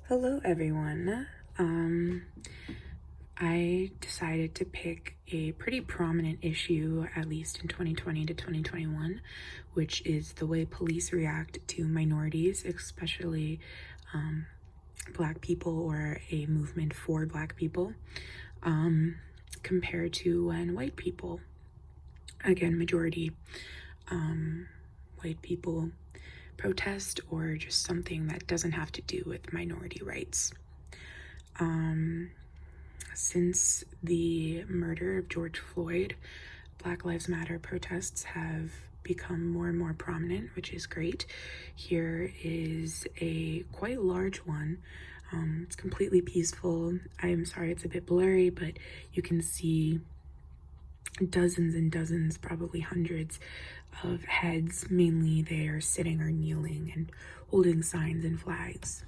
Hello everyone. I decided to pick a pretty prominent issue, at least in 2020 to 2021, which is the way police react to minorities, especially Black people or a movement for Black people, compared to when white people, again, majority white people, protest or just something that doesn't have to do with minority rights. Since the murder of George Floyd, Black Lives Matter protests have become more and more prominent, which is great. Here is a quite large one. It's completely peaceful. I am sorry it's a bit blurry, but you can see dozens and dozens, probably hundreds of heads. Mainly they are sitting or kneeling and holding signs and flags.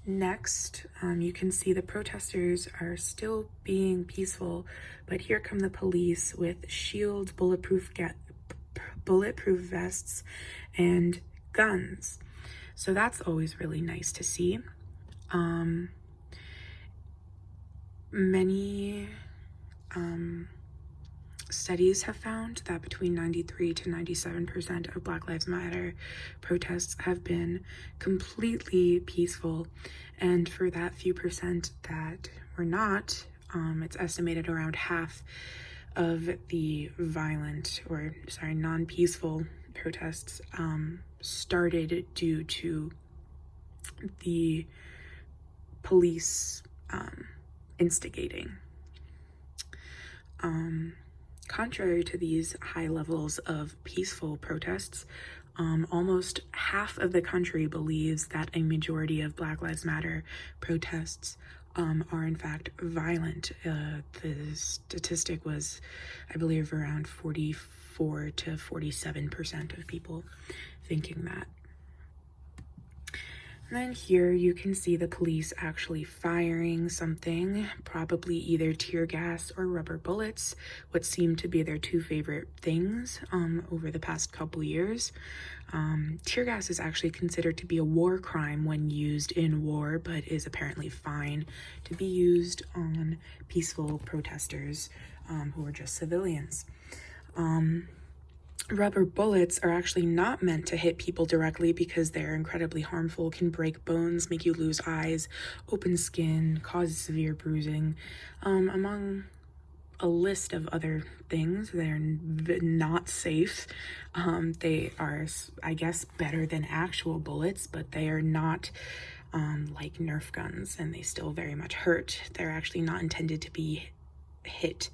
Next, you can see the protesters are still being peaceful, but here come the police with shields, bulletproof vests, and guns. So that's always really nice to see. Many studies have found that between 93 to 97% of Black Lives Matter protests have been completely peaceful, and for that few percent that were not, it's estimated around half of the non-peaceful protests started due to the police instigating. Contrary to these high levels of peaceful protests, almost half of the country believes that a majority of Black Lives Matter protests are in fact violent. The statistic was, I believe, around 44 to 47% of people thinking that. And then here you can see the police actually firing something, probably either tear gas or rubber bullets, what seem to be their two favorite things over the past couple years. Tear gas is actually considered to be a war crime when used in war, but is apparently fine to be used on peaceful protesters who are just civilians. Rubber bullets are actually not meant to hit people directly because they're incredibly harmful, can break bones, make you lose eyes, open skin, cause severe bruising, among a list of other things that are not safe. They are, I guess, better than actual bullets, but they are not like Nerf guns, and they still very much hurt. They're actually not intended to be hit.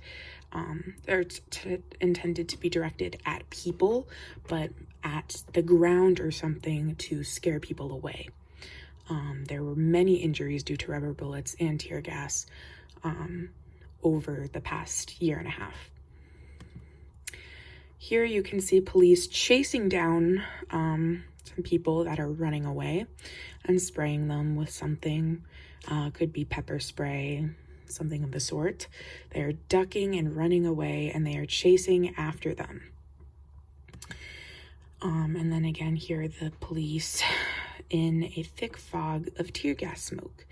They're intended to be directed at people, but at the ground or something to scare people away. There were many injuries due to rubber bullets and tear gas over the past year and a half. Here you can see police chasing down some people that are running away and spraying them with something. Could be pepper spray, something of the sort. They are ducking and running away, and they are chasing after them. And then again here, the police in a thick fog of tear gas smoke.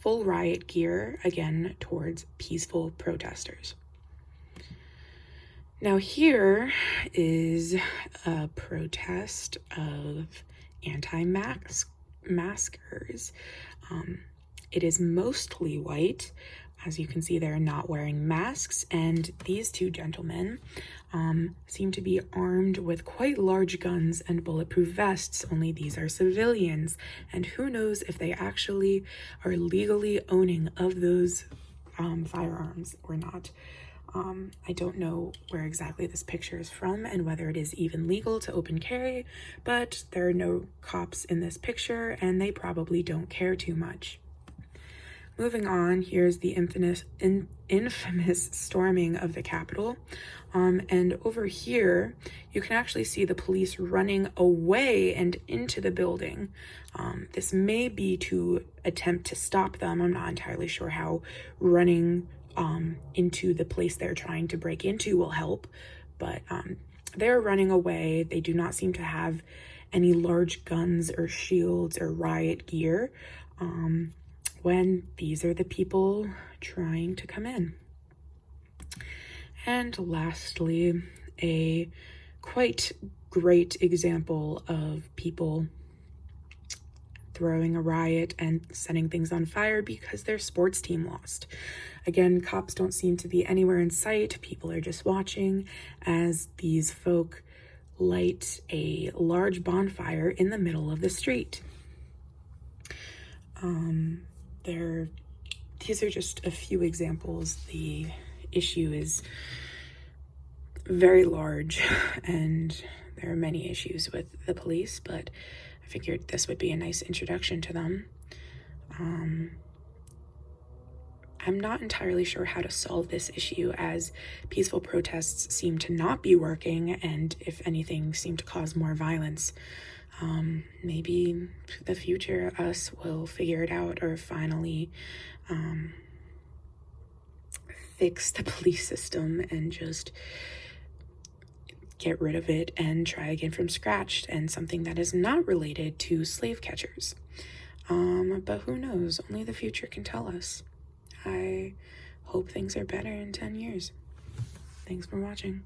Full riot gear, again, towards peaceful protesters. Now here is a protest of anti-maskers. It is mostly white. As you can see, they're not wearing masks, and these two gentlemen seem to be armed with quite large guns and bulletproof vests, only these are civilians, and who knows if they actually are legally owning of those firearms or not. I don't know where exactly this picture is from and whether it is even legal to open carry, but there are no cops in this picture, and they probably don't care too much. Moving on, here's the infamous storming of the Capitol. And over here, you can actually see the police running away and into the building. This may be to attempt to stop them. I'm not entirely sure how running into the place they're trying to break into will help, but they're running away. They do not seem to have any large guns or shields or riot gear when these are the people trying to come in. And lastly, a quite great example of people throwing a riot and setting things on fire because their sports team lost. Again, cops don't seem to be anywhere in sight. People are just watching as these folk light a large bonfire in the middle of the street. These are just a few examples. The issue is very large and there are many issues with the police, but I figured this would be a nice introduction to them. I'm not entirely sure how to solve this issue, as peaceful protests seem to not be working and, if anything, seem to cause more violence. Maybe the future us will figure it out, or finally fix the police system and just get rid of it and try again from scratch, and something that is not related to slave catchers. But who knows? Only the future can tell us. I hope things are better in 10 years. Thanks for watching.